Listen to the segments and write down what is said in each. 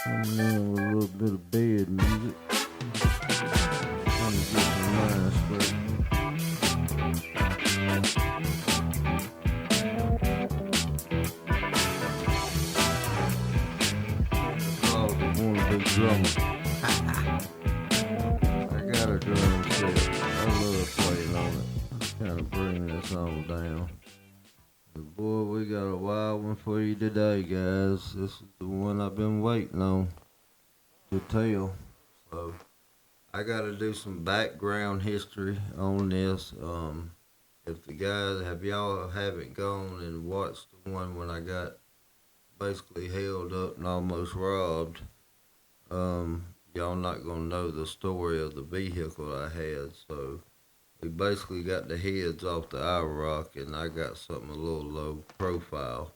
Coming in with a little bit of bed music. Trying to get some mind straight. Oh, the one big drummer. I got a drum set. I love playing on it. Kind of bringing this on down. But boy, we got a wild one for you today, guys. This is the one I've been waiting on to tell. So I got to do some background history on this. If the guys, have y'all haven't gone and watched the one when I got basically held up and almost robbed, y'all not gonna know the story of the vehicle I had. So we basically got the heads off the IROC, and I got something a little low profile,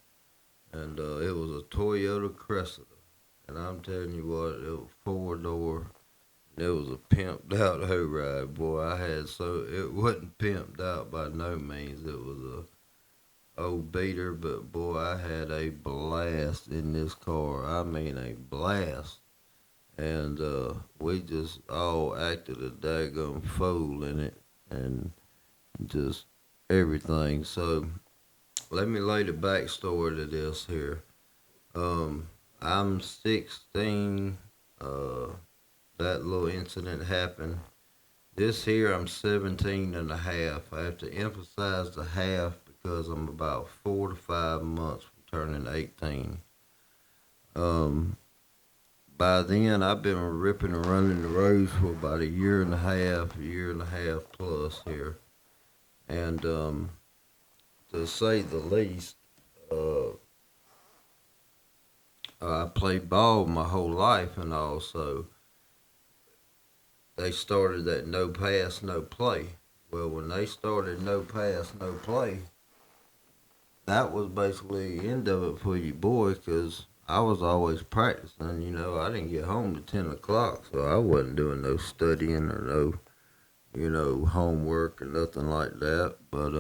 and it was a Toyota Cressida, and I'm telling you what, it was 4 door. It was a pimped out hayride, boy. It wasn't pimped out by no means. It was a old beater, but boy, I had a blast in this car. I mean, a blast. And we just all acted a daggone fool in it, and just everything. So let me lay the backstory to this here. Um, I'm 16. That little incident happened. This here, I'm 17 and a half. I have to emphasize the half because I'm about 4 to 5 months from turning 18. Um, by then, I've been ripping and running the roads for about a year and a half plus here. And to say the least, uh, I played ball my whole life, and also they started that no pass, no play. Well, when they started no pass, no play, that was basically the end of it for you, boy, because I was always practicing. I didn't get home to 10 o'clock, so I wasn't doing no studying or no, homework or nothing like that. But,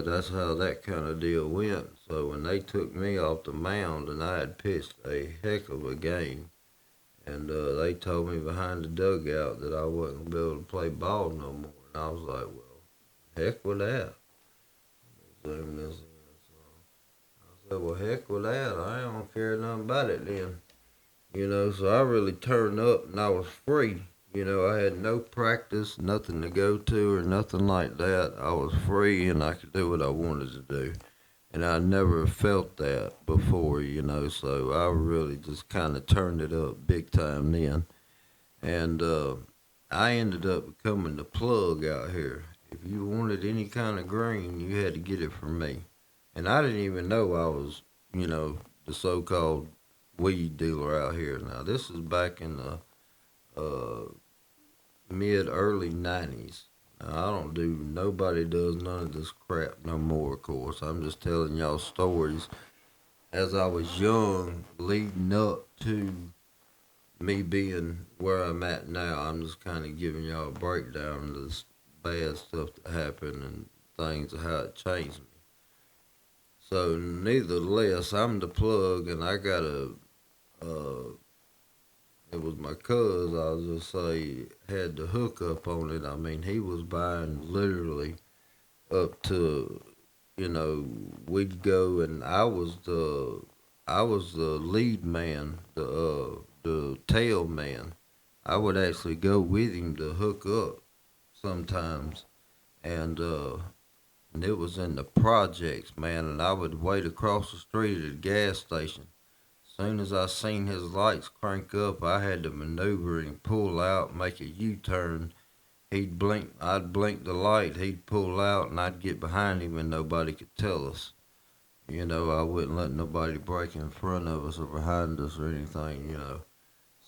that's how that kind of deal went. So when they took me off the mound and I had pitched a heck of a game, and they told me behind the dugout that I wasn't going to be able to play ball no more. And I was like, well, heck with that. Zoom this in. So I said, well, heck with that. I don't care nothing about it then. So I really turned up and I was free. I had no practice, nothing to go to or nothing like that. I was free and I could do what I wanted to do. And I never felt that before, so I really just kind of turned it up big time then. And I ended up becoming the plug out here. If you wanted any kind of green, you had to get it from me. And I didn't even know I was, the so called weed dealer out here. Now, this is back in the uh, mid early 90s. Now, I don't do, nobody does none of this crap no more, of course. I'm just telling y'all stories as I was young leading up to me being where I'm at now. I'm just kind of giving y'all a breakdown of this bad stuff that happened and things of how it changed me. So, nevertheless, I'm the plug, and I got uh, it was my cuz, I'll just say, had the hook up on it. I mean, he was buying literally up to, we'd go, and I was the lead man, the tail man. I would actually go with him to hook up sometimes, and it was in the projects, man. And I would wait across the street at the gas station. Soon as I seen his lights crank up, I had to maneuver and pull out, make a U-turn. He'd blink, I'd blink the light, he'd pull out, and I'd get behind him, and nobody could tell us. I wouldn't let nobody break in front of us or behind us or anything.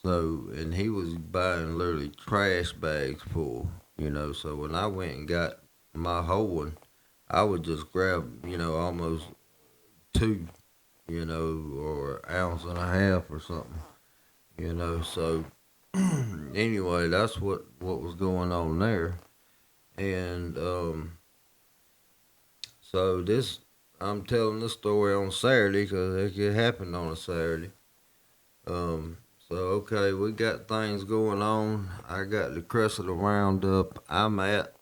So, and he was buying literally trash bags full. So when I went and got my whole one, I would just grab, almost two, or ounce and a half or something. So anyway, that's what was going on there. And so this, I'm telling this story on Saturday because it happened on a Saturday. So okay, we got things going on. I got the crest of the roundup. I'm at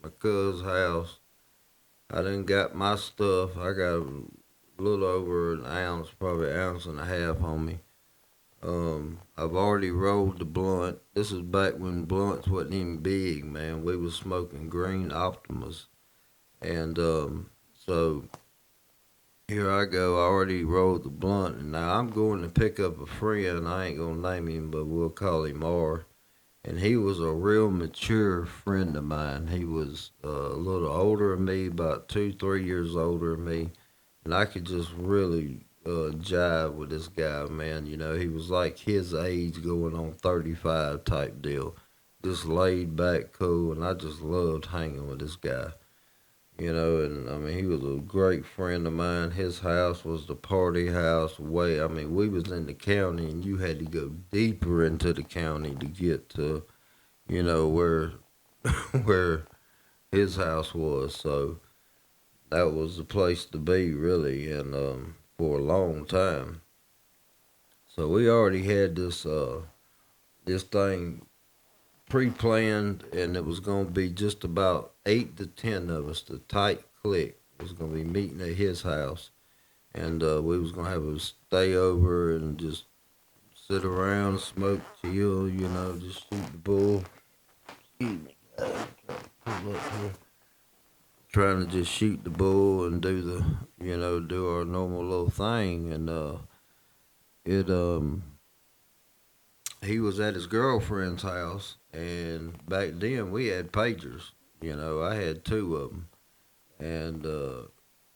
my cousin's house. I done got my stuff. I got a little over an ounce, probably an ounce and a half on me. I've already rolled the blunt. This is back when blunts wasn't even big, man. We was smoking green Optimas, and so here I go. I already rolled the blunt, and now I'm going to pick up a friend. I ain't gonna name him, but we'll call him R. And he was a real mature friend of mine. He was a little older than me, about 2, 3 years older than me, and I could just really jive with this guy, man. You know, he was like his age, going on 35 type deal, just laid back, cool, and I just loved hanging with this guy. You know, and I mean, he was a great friend of mine. His house was the party house. Way, I mean, we was in the county, and you had to go deeper into the county to get to, where where his house was. So that was the place to be, really, and for a long time. So we already had this thing pre-planned, and it was gonna be just about 8 to 10 of us. The tight clique was gonna be meeting at his house, and we was gonna have a stay over and just sit around, smoke, chill. Just shoot the bull. Excuse me, guys. Pull up here. Trying to just shoot the bull and do our normal little thing, and it he was at his girlfriend's house, and back then we had pagers. I had two of them, and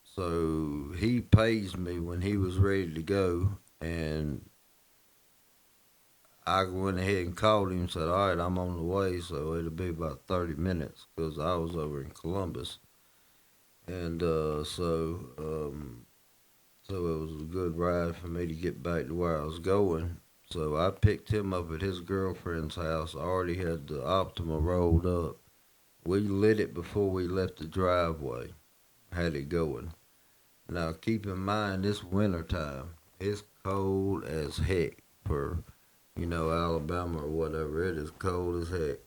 so he paged me when he was ready to go, and I went ahead and called him and said, "All right, I'm on the way." So it'll be about 30 minutes because I was over in Columbus, and so it was a good ride for me to get back to where I was going. So I picked him up at his girlfriend's house. I already had the Optima rolled up. We lit it before we left the driveway. Had it going. Now keep in mind this winter time. It's cold as heck for Alabama or whatever. It is cold as heck.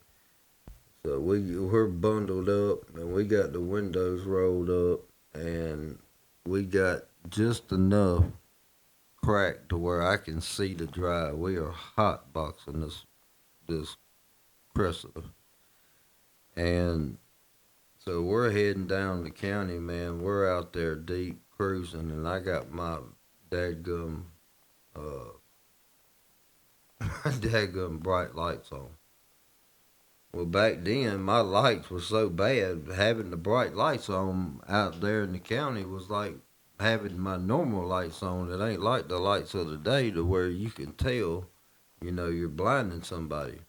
So we're bundled up and we got the windows rolled up and we got just enough crack to where I can see the drive. We are hot boxing this Cressida. And so we're heading down the county, man. We're out there deep cruising, and I got my dadgum, uh, dadgum bright lights on. Well, back then, my lights were so bad, having the bright lights on out there in the county was like having my normal lights on. It ain't like the lights of the day to where you can tell, you're blinding somebody.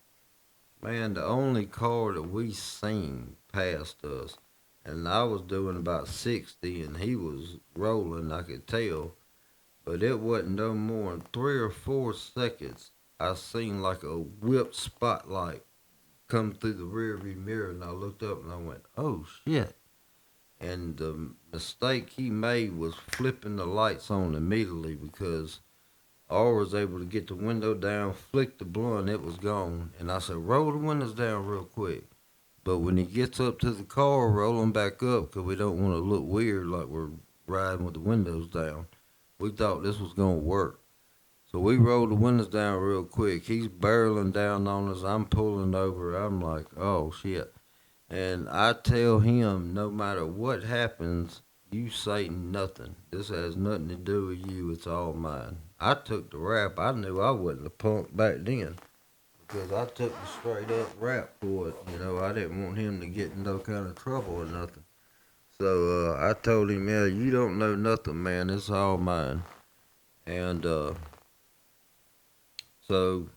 Man, the only car that we seen passed us, and I was doing about 60, and he was rolling, I could tell. But it wasn't no more than 3 or 4 seconds. I seen like a whipped spotlight come through the rear view mirror, and I looked up and I went, "Oh shit!" And the mistake he made was flipping the lights on immediately because I was able to get the window down, flick the blunt, it was gone. And I said, "Roll the windows down real quick." But when he gets up to the car, roll them back up because we don't want to look weird like we're riding with the windows down. We thought this was going to work. So we rolled the windows down real quick. He's barreling down on us. I'm pulling over. I'm like, "Oh shit." And I tell him, no matter what happens, you say nothing. This has nothing to do with you. It's all mine. I took the rap. I knew I wasn't a punk back then because I took the straight up rap for it. I didn't want him to get in no kind of trouble or nothing. So I told him, "Yeah, you don't know nothing, man. It's all mine." And so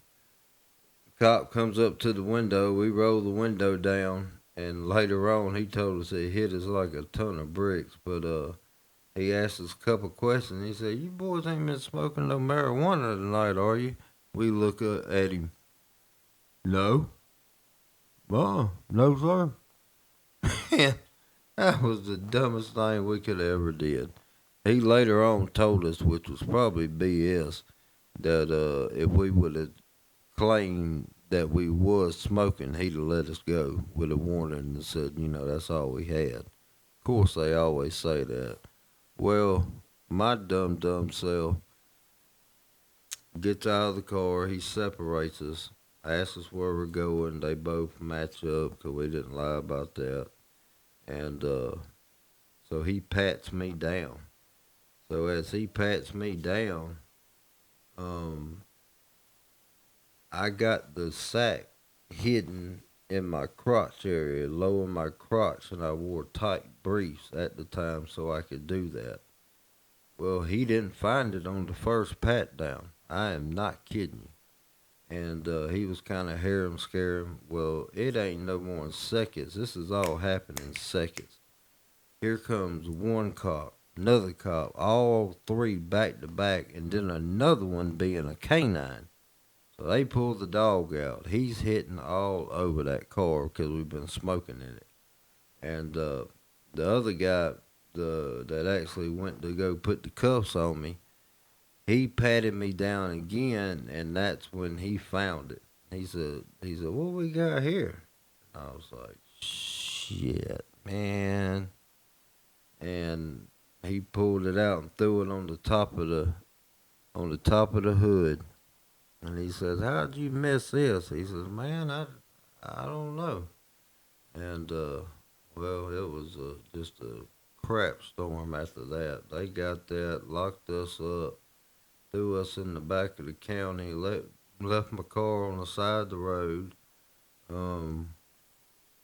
cop comes up to the window. We roll the window down, and later on, he told us it hit us like a ton of bricks. But he asked us a couple questions. He said, "You boys ain't been smoking no marijuana tonight, are you?" We look up at him. No. No, sir. Man, that was the dumbest thing we could ever did. He later on told us, which was probably BS. that if we would have claimed that we was smoking, he'd have let us go with a warning and said, that's all we had. Of course, they always say that. Well, my dumb self gets out of the car. He separates us, asks us where we're going. They both match up because we didn't lie about that. And so he pats me down. So as he pats me down, um, I got the sack hidden in my crotch area, low in my crotch, and I wore tight briefs at the time so I could do that. Well, he didn't find it on the first pat down. I am not kidding you. And he was kind of harem scaring. Well, it ain't no more than seconds. This is all happening in seconds. Here comes one cop, another cop, all three back to back, and then another one being a canine. So they pull the dog out. He's hitting all over that car because we've been smoking in it. And the other guy that actually went to go put the cuffs on me, he patted me down again, and that's when he found it. He said, what we got here? And I was like, shit, man. And he pulled it out and threw it on the top of the hood. And he says, how'd you miss this? He says, man, I don't know. And, well, it was just a crap storm after that. They got that, locked us up, threw us in the back of the county, left my car on the side of the road. Um,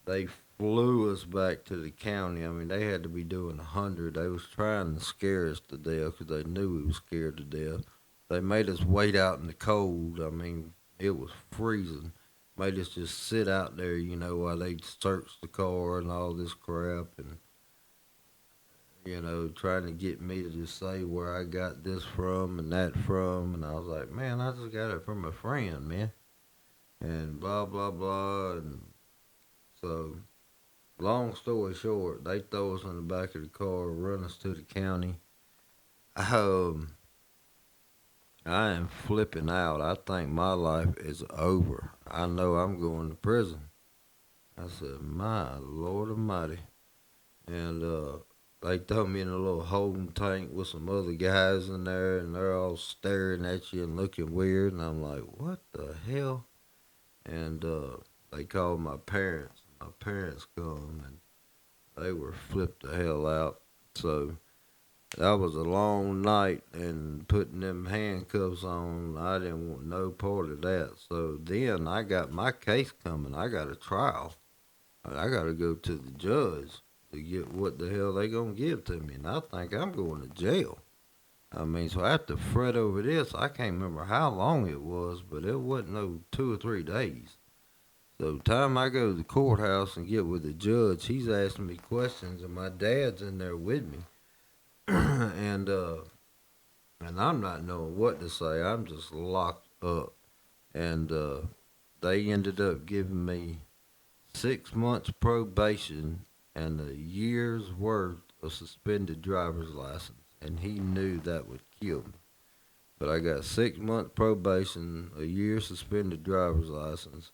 they flew us back to the county. I mean, they had to be doing 100. They was trying to scare us to death because they knew we was scared to death. They made us wait out in the cold. I mean, it was freezing. Made us just sit out there, while they searched the car and all this crap, and trying to get me to just say where I got this from and that from, and I was like, man, I just got it from a friend, man, and blah blah blah, and so long story short, they throw us in the back of the car, run us to the county. Um, I am flipping out. I think my life is over. I know I'm going to prison. I said, my Lord Almighty. And they throw me in a little holding tank with some other guys in there, and they're all staring at you and looking weird. And I'm like, what the hell? And they called my parents. My parents come, and they were flipped the hell out. So that was a long night, and putting them handcuffs on, I didn't want no part of that. So then I got my case coming. I got a trial. I got to go to the judge to get what the hell they gonna give to me, and I think I'm going to jail. I mean, so I have to fret over this. I can't remember how long it was, but it wasn't no 2 or 3 days. So time I go to the courthouse and get with the judge, he's asking me questions, and my dad's in there with me, and I'm not knowing what to say. I'm just locked up, and they ended up giving me 6 months probation and a year's worth of suspended driver's license, and he knew that would kill me. But I got 6 months probation, a year suspended driver's license,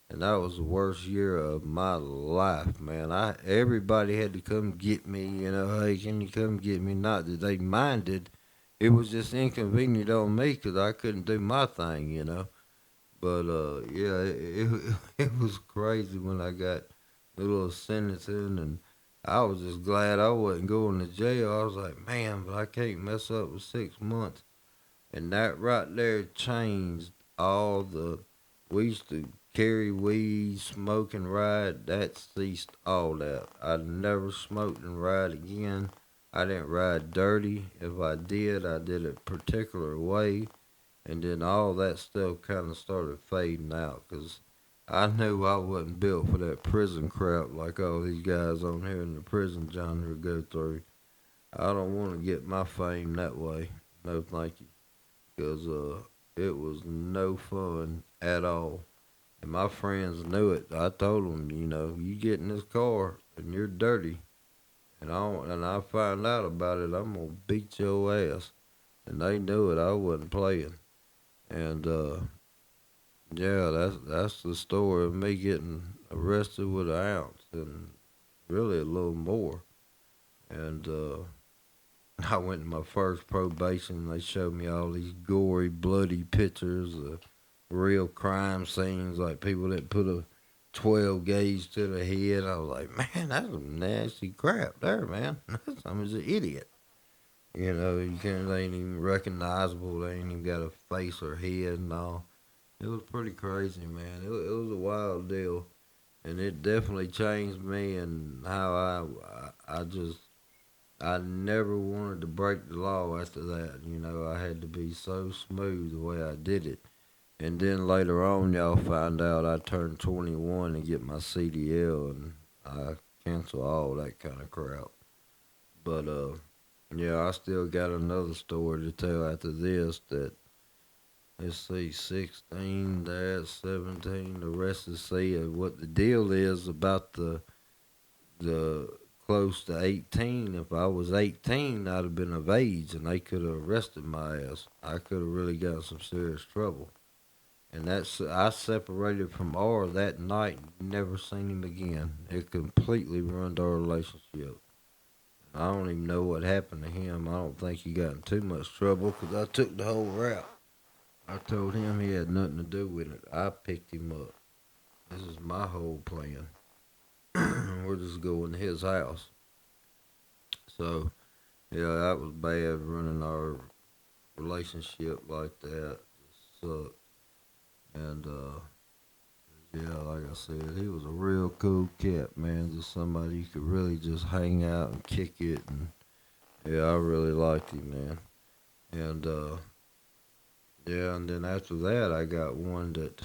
and that was the worst year of my life, man. Everybody had to come get me, hey, can you come get me? Not that they minded, it was just inconvenient on me because I couldn't do my thing. But yeah, it was crazy when I got the little sentencing, and I was just glad I wasn't going to jail. I was like, man, but I can't mess up with 6 months, and that right there changed all the. We used to carry weed, smoke and ride. That ceased all that. I never smoked and ride again. I didn't ride dirty. If I did it a particular way, and then all that stuff kind of started fading out because I knew I wasn't built for that prison crap like all these guys on here in the prison genre go through. I don't want to get my fame that way. No, thank you. Because it was no fun at all. And my friends knew it. I told them, you get in this car and you're dirty, and I find out about it, I'm gonna beat your ass. And they knew it. I wasn't playing. And yeah, that's the story of me getting arrested with an ounce and really a little more. And I went to my first probation. They showed me all these gory, bloody pictures of real crime scenes, like people that put a 12 gauge to the head. I was like, man, that's some nasty crap there, man. I'm just an idiot. You know, you can't, they ain't even recognizable. They ain't even got a face or head and all. It was pretty crazy, man. It was a wild deal, and it definitely changed me and how I just I never wanted to break the law after that. You know, I had to be so smooth the way I did it. And then later on, y'all find out I turned 21 to get my CDL, and I cancel all that kind of crap. But yeah, I still got another story to tell after this. That let's see, 16, that's 17. The rest is see what the deal is about the close to 18. If I was 18, I'd have been of age, and they could have arrested my ass. I could have really got in some serious trouble. And that's I separated from R that night. Never seen him again. It completely ruined our relationship. I don't even know what happened to him. I don't think he got in too much trouble because I took the whole route. I told him he had nothing to do with it. I picked him up. This is my whole plan. We're just going to his house. So yeah, that was bad running our relationship like that. It sucked. And yeah, like I said, he was a real cool cat, man. Just somebody you could really just hang out and kick it, and yeah, I really liked him, man. And yeah, and then after that, I got one that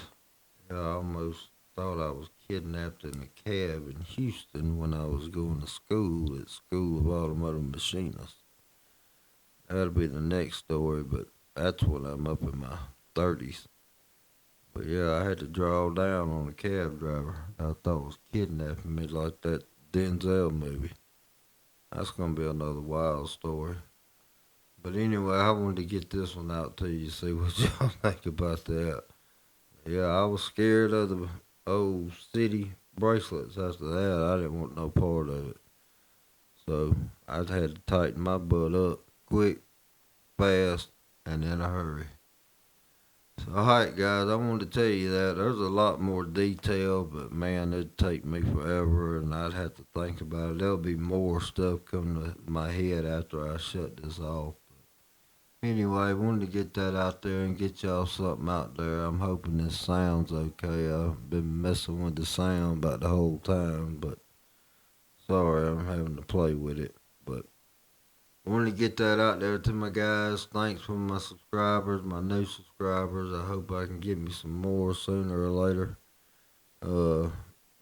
yeah, I almost thought I was kidnapped in a cab in Houston when I was going to school at School of Automotive Machinists. That'll be the next story, but that's when I'm up in my 30s. But yeah, I had to draw down on a cab driver I thought was kidnapping me like that Denzel movie. That's gonna be another wild story. But anyway, I wanted to get this one out to you, see what y'all think about that. Yeah, I was scared of the old city bracelets. After that, I didn't want no part of it. So I had to tighten my butt up quick, fast, and in a hurry. So, all right, guys, I wanted to tell you that there's a lot more detail, but man, it'd take me forever, and I'd have to think about it. There'll be more stuff coming to my head after I shut this off. Anyway, I wanted to get that out there and get y'all something out there. I'm hoping this sounds okay. I've been messing with the sound about the whole time, but sorry, I'm having to play with it. But I want to get that out there to my guys. Thanks for my subscribers, my new subscribers. I hope I can get me some more sooner or later. Uh,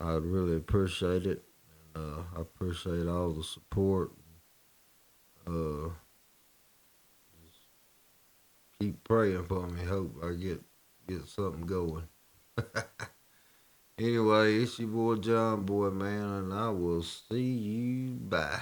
I'd really appreciate it. I appreciate all the support. Uh, just keep praying for me. Hope I get something going. Anyway, it's your boy John Boy, man, and I will see you. Bye.